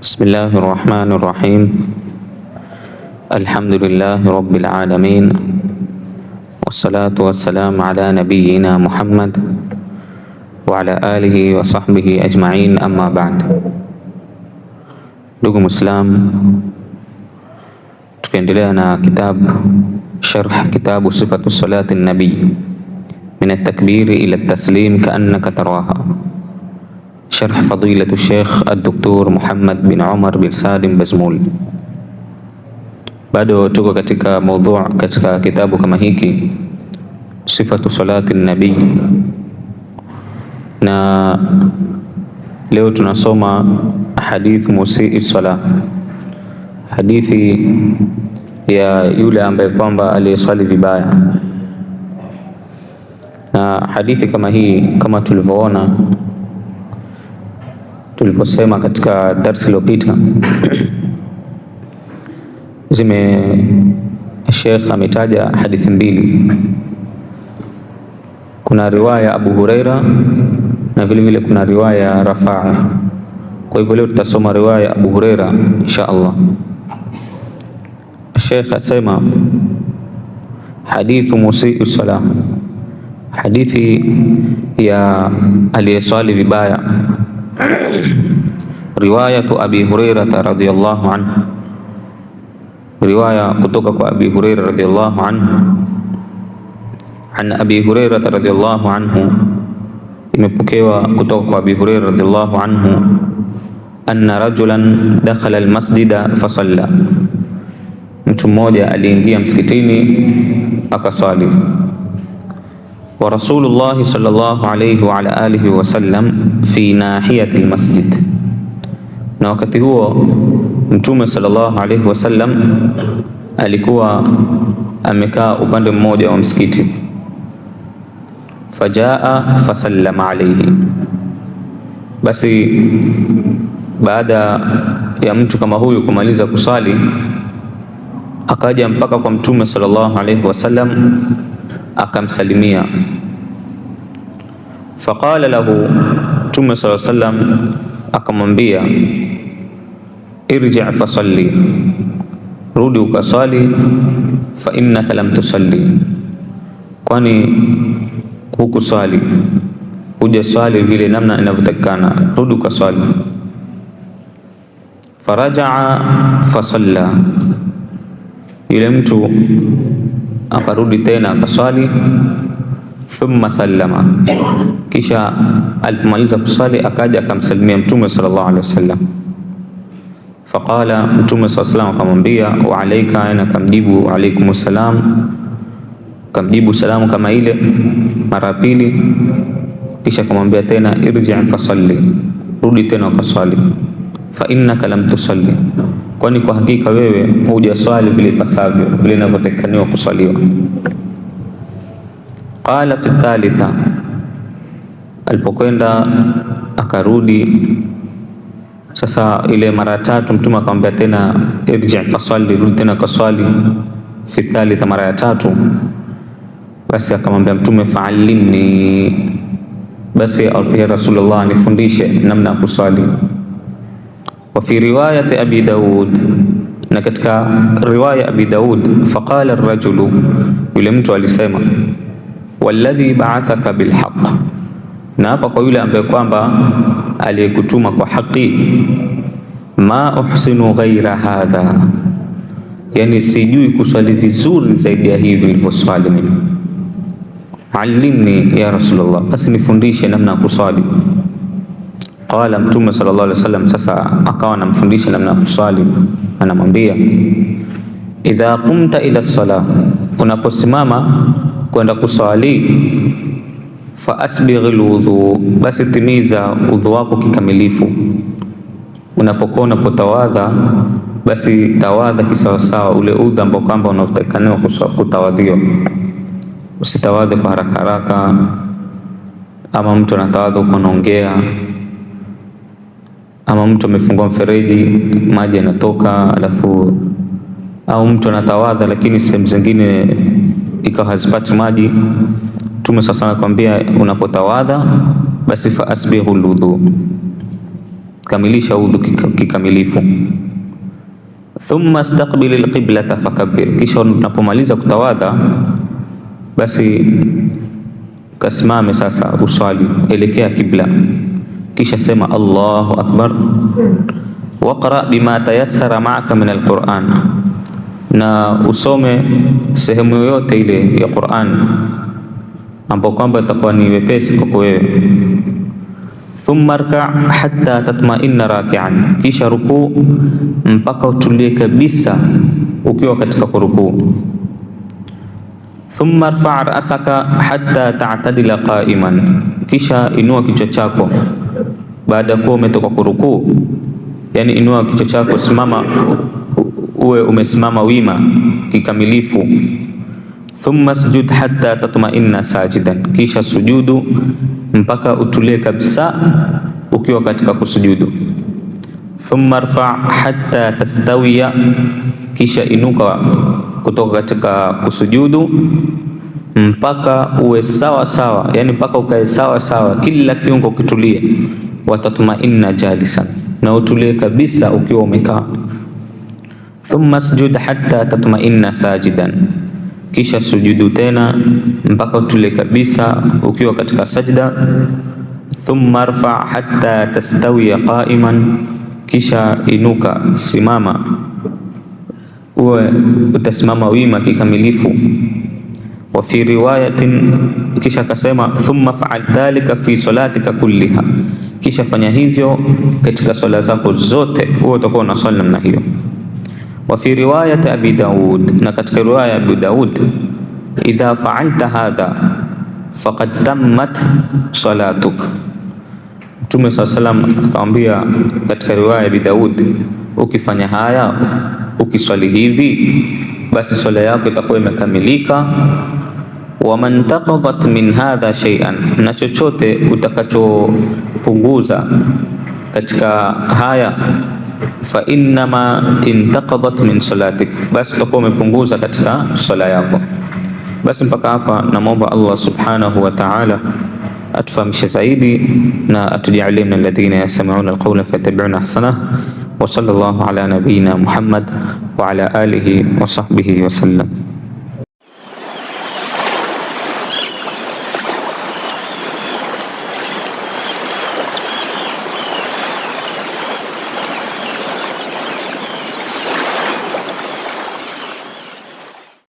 Bismillahi rahmani rahim. Alhamdulillahi rabbil alamin, wassalatu wassalamu ala nabiyyina Muhammad wa ala alihi wa sahbihi ajma'in, amma ba'd. Ndugu Muislam, tukiendelea na sharh kitabu sifatu salati nabi min at-takbiri ila at-taslim ka'annaka taraha, sharh fadilatu Sheikh Ad-Doktor Muhammad bin Umar bin Salim Bazmul. Bado tuko katika maudhu' katika kitabu kama hiki sifatu salati nabi, na leo tunasoma hadith musii sala, hadithi ya yule ambaye kwamba aliyeswali vibaya. Na hadithi kama hii, kama tulivyosema katika darsi iliyopita, Sheikh ametaja hadithi mbili. Kuna riwaya Abu Huraira na vile vile kuna riwaya Rafaa. Kwa hivyo leo tutasoma riwaya Abu Huraira insha Allah. Sheikh asema hadithu musii salah, hadithi ya aliyeswali vibaya. Riwayatu Abi Hurairah radhiyallahu anhu, riwaya kutoka kwa Abi Hurairah radhiyallahu anhu. An Abi Hurairah radhiyallahu anhu, imepokewa kutoka kwa Abi Hurairah radhiyallahu anhu, anna rajulan dakhala almasjida fasalla, mtu mmoja aliingia msikitini akaswali. Wa Rasulullah sallallahu alayhi wa ala alihi wa sallam fi nahiyati almasjid, na wakati huo Mtume sallallahu alayhi wa sallam alikuwa amekaa upande mmoja wa msikiti. Fajaa fasallama alayhi, basi baada ya mtu kama huyu kumaliza kusali akaja mpaka kwa Mtume sallallahu alayhi wasallam akamsalimia. Faqala lahu, Mtume sallallahu alayhi wasallam akamwambia, irji' fasalli, rudi ukaswali, fa innaka lam tusalli, kwani hukuswali, hujaswali vile namna inavyotakikana, rudi ukaswali. Faraja'a fasalla, yule mtu akarudi tena akaswali. Thumma sallama, kisha alipomaliza kuswali akaja akamsalimia Mtume sallallahu alaihi wasallam. Faqala, Mtume sallallahu alaihi wasallam akamwambia, wa alayka, ana kamjibu wa alaykum salam, kamjibu salamu kama ile mara pili. Kisha akamwambia tena, irji' fasalli, rudi tena ukaswali. Fa innaka lam tusalli, kwani kwa hakika wewe hujaswali vile pasavyo, vile inavyotakikaniwa kuswaliwa. Qala fi thalitha, alipokwenda akarudi sasa ile mara tatu, Mtume akamwambia tena irji' fasalli, rudi tena kaswali. Fi thalitha, mara ya tatu, basi akamwambia Mtume fa'allimni, basi ya Rasulullah nifundishe namna ya kuswali. Wa fi riwayati Abi Daud, na katika riwaya Abi Daud, faqala ar-rajulu, yule mtu alisema, walladhi ba'athaka bilhaq, na hapa kwa yule ambaye kwamba aliyekutuma kwa haki, ma uhsinu ghaira hadha, yani sijui kuswali vizuri zaidi ya hivi nilivyoswali mimi. Allimni ya Rasulullah, basi nifundishe namna ya kuswali. Qala, Mtume sallallahu alaihi wasallam sasa akawa anamfundisha namna ya kuswali, anamwambia, idha qumta ila salah, unaposimama kwenda kuswali, fa asbigh alwudhu, basi timiza udhu wako kikamilifu. Unapokuwa unapotawadha, basi tawadha kisawasawa ule udhu ambao kwamba unatakaniwa kutawadhiwa. Usitawadhe kwa haraka haraka, ama mtu anatawadha huko anaongea, ama mtu amefungua mfereji maji yanatoka, alafu au mtu anatawadha lakini sehemu zingine ikawa hazipati maji. Mtume sasa anakuambia unapotawadha basi fa asbihul wudu, kamilisha udhu kikamilifu. Thumma istaqbil alqiblata fakabbir, kisha unapomaliza kutawadha basi kasimame sasa uswali, elekea kibla, kisha sema Allahu akbar. Waqra bima tayassara ma'aka min alquran, na usome sehemu yoyote ile ya Qur'an ambapo kwamba itakuwa ni wepesi kwako wewe. Thumma rka' hatta tatma'inna raki'an, kisha rukuu mpaka utulie kabisa ukiwa katika kurukuu. Thumma rfa' ra'saka hatta ta'tadila qa'iman, kisha inua kichwa chako baada ya kuwa umetoka kurukuu, yani inua kichwa chako, simama uwe umesimama wima kikamilifu. Thumma sujud hatta tatma'inna sajidan, kisha sujudu mpaka utulie kabisa ukiwa katika kusujudu. Thumma rfa' hatta tastawiya, kisha inuka kutoka katika kusujudu mpaka uwe sawa sawa, yani mpaka ukae sawa sawa, kila kiungo kitulie. Watatma'inna jalisan, na utulie kabisa ukiwa umekaa. Thumma sujud hatta tatma'inna sajidan, kisha sujudu tena mpaka utulie kabisa ukiwa katika sajda. Thumma rfa' hatta tastawiya qa'iman, kisha inuka, simama uwe utasimama wima kikamilifu. Wa fi riwayatin, kisha akasema thumma fa'al dhalika fi salatika kulliha, kisha fanya hivyo katika swala zako zote, wewe utakuwa unaswali namna hiyo. Wa fi riwayat Abi Daud, na katika riwaya ya Abi Daud, idha fa'alta hadha faqad tammat salatuk. Mtume sallam akamwambia katika riwaya ya Abi Daud, ukifanya haya, ukiswali hivi, basi swala yako itakuwa imekamilika. Wa man taqadat min hadha shay'an, na chochote utakachopunguza katika haya, fa innama intaqadat min salatik, basi utakuwa umepunguza katika swala yako. Basi mpaka hapa namwomba Allah subhanahu wa ta'ala atufahamishe zaidi na atujalie min alladhina yastami'una alqawla fayattabi'una ahsanah. Wa sallallahu ala nabiyyina Muhammad wa ala alihi wa sahbihi wa sallam.